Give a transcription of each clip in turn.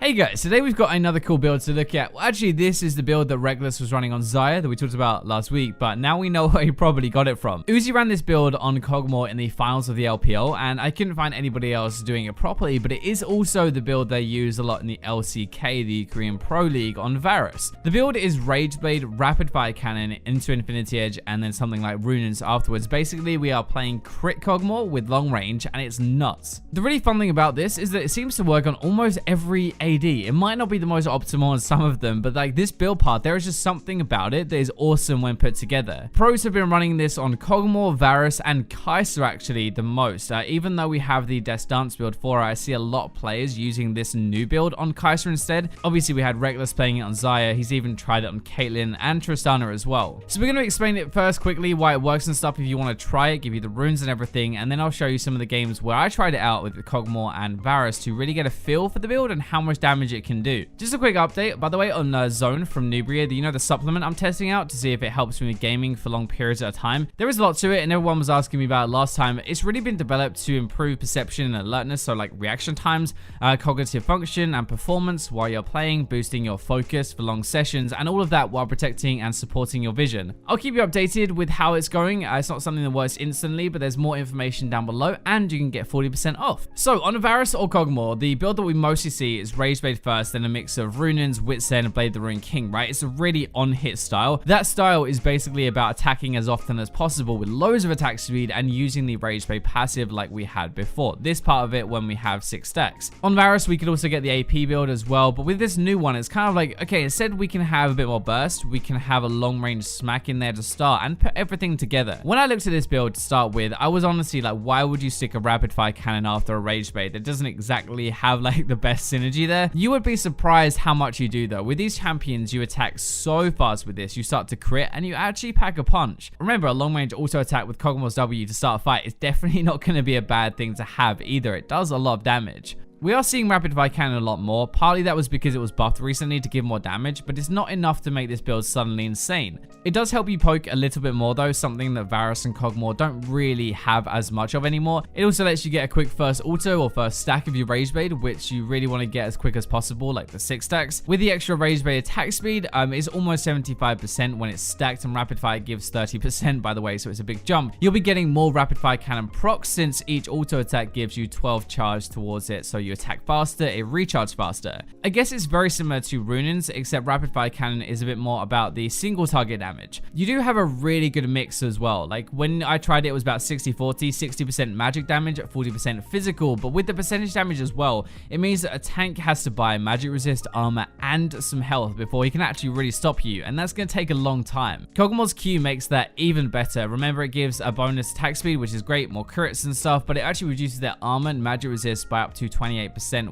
Hey guys, today we've got another cool build to look at. Well, actually, this is the build that Reckless was running on Xayah that we talked about last week, but now we know where he probably got it from. Uzi ran this build on Kog'Maw in the finals of the LPL, and I couldn't find anybody else doing it properly, but it is also the build they use a lot in the LCK, the Korean Pro League, on Varus. The build is Rage Blade, Rapid Fire Cannon into Infinity Edge, and then something like Runins afterwards. Basically, we are playing crit Kog'Maw with long range, and it's nuts. The really fun thing about this is that it seems to work on almost every AD. It might not be the most optimal on some of them, but like this build part, there is just something about it that is awesome when put together. Pros have been running this on Kog'Maw, Varus, and Kai'Sa actually the most. Even though we have the Death Dance build for it, I see a lot of players using this new build on Kai'Sa instead. Obviously, we had Reckless playing it on Xayah. He's even tried it on Caitlyn and Tristana as well. So we're going to explain it first quickly, why it works and stuff if you want to try it, give you the runes and everything, and then I'll show you some of the games where I tried it out with Kog'Maw and Varus to really get a feel for the build and how much damage it can do. Just a quick update, by the way, on Zone from Nubria, you know, the supplement I'm testing out to see if it helps me with gaming for long periods at a time. There is a lot to it, and everyone was asking me about it last time. It's really been developed to improve perception and alertness, so like reaction times, cognitive function and performance while you're playing, boosting your focus for long sessions, and all of that while protecting and supporting your vision. I'll keep you updated with how it's going. It's not something that works instantly, but there's more information down below, and you can get 40% off. So on Varus or Kog'Maw, the build that we mostly see is Rage Blade first, then a mix of Runins, Witsen, and Blade the Rune King, right? It's a really on-hit style. That style is basically about attacking as often as possible with loads of attack speed and using the Rage Blade passive like we had before. This part of it when we have 6 stacks. On Varus, we could also get the AP build as well, but with this new one, it's kind of like, okay, instead we can have a bit more burst, we can have a long-range smack in there to start and put everything together. When I looked at this build to start with, I was honestly like, why would you stick a Rapid Fire Cannon after a Rage Blade that doesn't exactly have like the best synergy there? You would be surprised how much you do though. With these champions, you attack so fast with this, you start to crit and you actually pack a punch. Remember, a long range auto attack with Kog'Maw's W to start a fight is definitely not going to be a bad thing to have either. It does a lot of damage. We are seeing Rapid Fire Cannon a lot more. Partly that was because it was buffed recently to give more damage, but it's not enough to make this build suddenly insane. It does help you poke a little bit more though, something that Varus and Kog'Maw don't really have as much of anymore. It also lets you get a quick first auto or first stack of your Rage Blade, which you really want to get as quick as possible, like the 6 stacks. With the extra Rage Blade attack speed, it's almost 75% when it's stacked, and Rapid Fire gives 30% by the way, so it's a big jump. You'll be getting more Rapid Fire Cannon procs since each auto attack gives you 12 charge towards it, so you attack faster, it recharges faster. I guess it's very similar to Runins, except Rapid Fire Cannon is a bit more about the single target damage. You do have a really good mix as well. Like when I tried it was about 60-40, 60% magic damage, 40% physical, but with the percentage damage as well, it means that a tank has to buy magic resist, armor, and some health before he can actually really stop you, and that's going to take a long time. Kog'Maw's Q makes that even better. Remember, it gives a bonus attack speed, which is great, more crits and stuff, but it actually reduces their armor and magic resist by up to 28%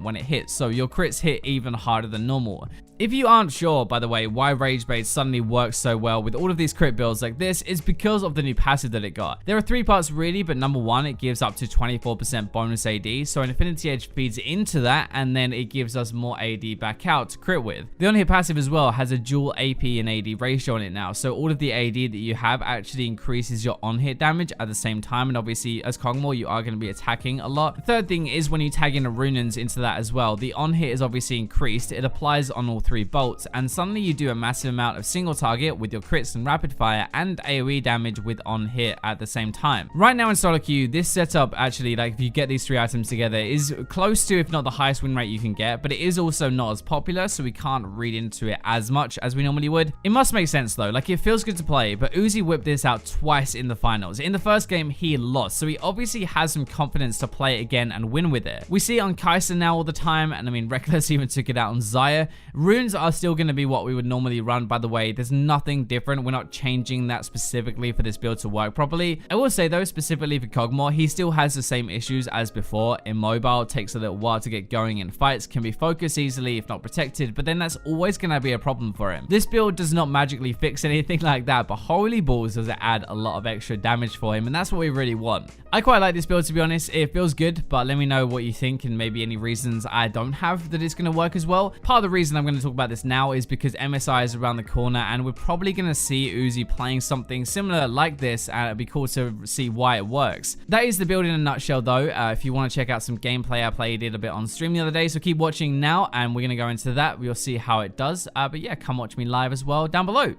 when it hits, so your crits hit even harder than normal. If you aren't sure, by the way, why Rage Blade suddenly works so well with all of these crit builds like this, is because of the new passive that it got. There are 3 parts really, but number 1, it gives up to 24% bonus AD, so Infinity Edge feeds into that, and then it gives us more AD back out to crit with. The on-hit passive as well has a dual AP and AD ratio on it now, so all of the AD that you have actually increases your on-hit damage at the same time, and obviously as Kog'Maw, you are going to be attacking a lot. The third thing is when you tag in a Runins into that as well, the on-hit is obviously increased. It applies on all 3 bolts, and suddenly you do a massive amount of single target with your crits and rapid fire and AoE damage with on hit at the same time. Right now in solo queue, this setup actually, like if you get these 3 items together, is close to, if not the highest win rate you can get, but it is also not as popular, so we can't read into it as much as we normally would. It must make sense though, like it feels good to play, but Uzi whipped this out twice in the finals. In the first game, he lost, so he obviously has some confidence to play it again and win with it. We see it on Kai'Sa now all the time, and I mean, Reckless even took it out on Xayah. Runes are still going to be what we would normally run, by the way. There's nothing different. We're not changing that specifically for this build to work properly. I will say though, specifically for Kog'Maw, he still has the same issues as before. Immobile, takes a little while to get going in fights, can be focused easily if not protected, but then that's always going to be a problem for him. This build does not magically fix anything like that, but holy balls does it add a lot of extra damage for him, and that's what we really want. I quite like this build, to be honest. It feels good, but let me know what you think and maybe any reasons I don't have that it's going to work as well. Part of the reason I'm going to talk talk about this now is because MSI is around the corner, and we're probably going to see Uzi playing something similar like this, and it'd be cool to see why it works. That is the build in a nutshell, though. If you want to check out some gameplay, I played it a bit on stream the other day, so keep watching now, and we're going to go into that. We'll see how it does. But yeah, come watch me live as well down below.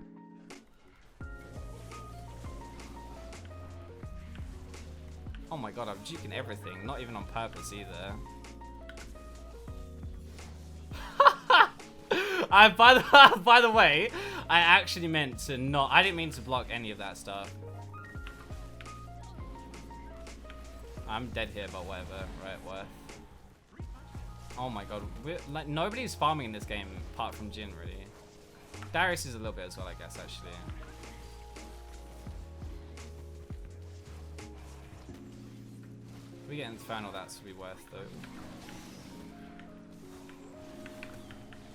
Oh my god, I'm juking everything. Not even on purpose either. By the way, I actually meant to not... I didn't mean to block any of that stuff. I'm dead here, but whatever. Right, what? Oh my god. Like, nobody's farming in this game apart from Jin, really. Darius is a little bit as well, I guess, actually. If we get Infernal, that's to be worth, though.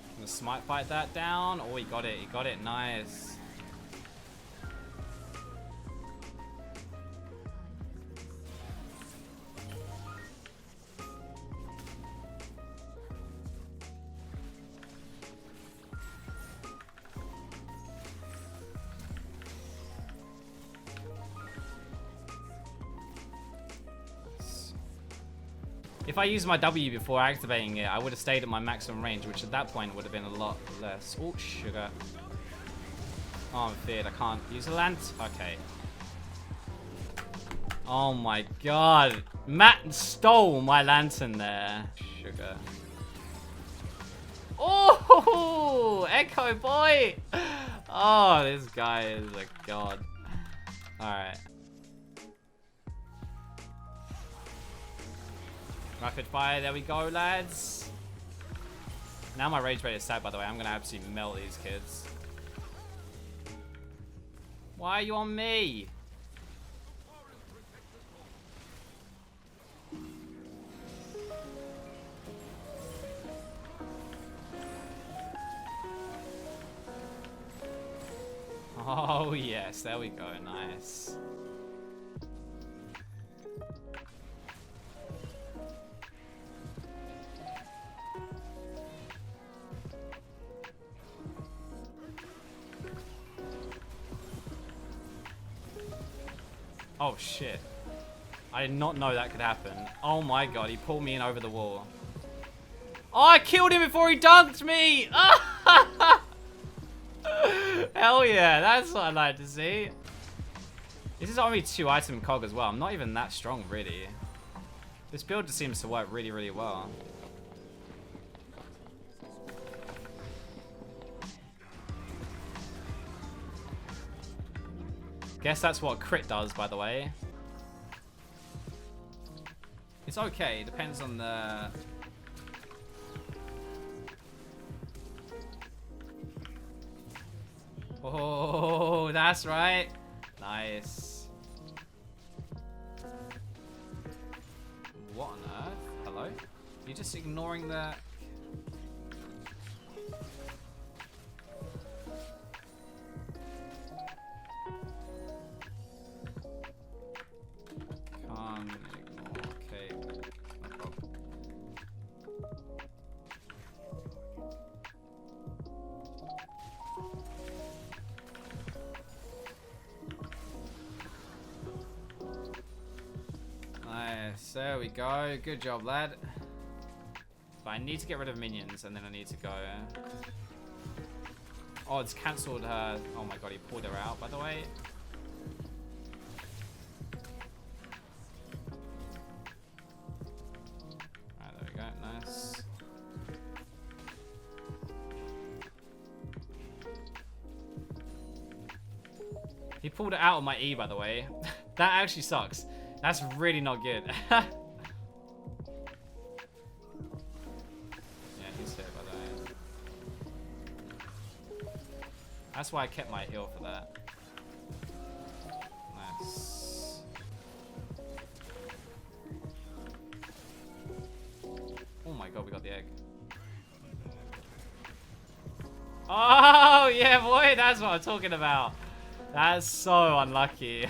I'm gonna smite fight that down. Oh, he got it. He got it. Nice. If I used my W before activating it, I would have stayed at my maximum range, which at that point would have been a lot less. Oh, sugar. Oh, I'm feared. I can't use a lantern. Okay. Oh my god. Matt stole my lantern there. Sugar. Oh, Echo boy. Oh, this guy is a god. Alright. Rapid fire, there we go, lads. Now my rage rate is sad, by the way. I'm gonna absolutely melt these kids. Why are you on me? Oh yes, there we go, nice. Oh shit. I did not know that could happen. Oh my god, he pulled me in over the wall. Oh, I killed him before he dunked me! Hell yeah, that's what I'd like to see. This is only 2 item cog as well. I'm not even that strong, really. This build just seems to work really, really well. Guess that's what crit does, by the way. It's okay, it depends on the... Oh, that's right. Nice. What on earth? Hello? You're just ignoring the... There we go. Good job, lad. But I need to get rid of minions, and then I need to go. Oh, it's cancelled her. Oh my god, he pulled her out, by the way. Alright, there we go. Nice. He pulled it out of my E, by the way. That actually sucks. That's really not good. Yeah, he's here, by the way. That's why I kept my heal for that. Nice. Oh my god, we got the egg. Oh, yeah, boy, that's what I'm talking about. That's so unlucky.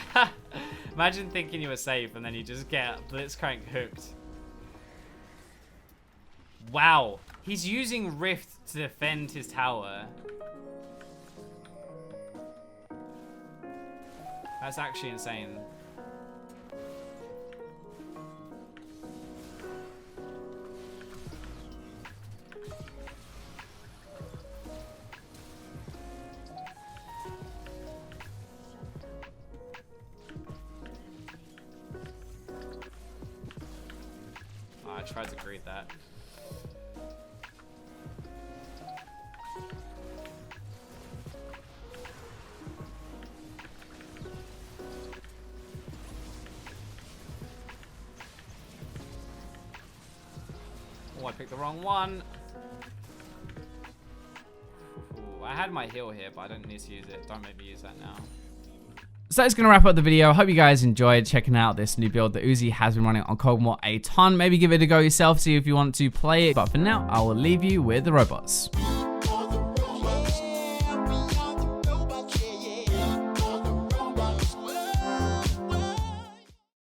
Imagine thinking you were safe and then you just get Blitzcrank hooked. Wow. He's using Rift to defend his tower. That's actually insane. Oh, I tried to create that. Oh, I picked the wrong one. Ooh, I had my heal here, but I don't need to use it. Don't maybe use that now. So that's going to wrap up the video. I hope you guys enjoyed checking out this new build that Uzi has been running on Kog'Maw a ton. Maybe give it a go yourself, see if you want to play it. But for now, I will leave you with the robots.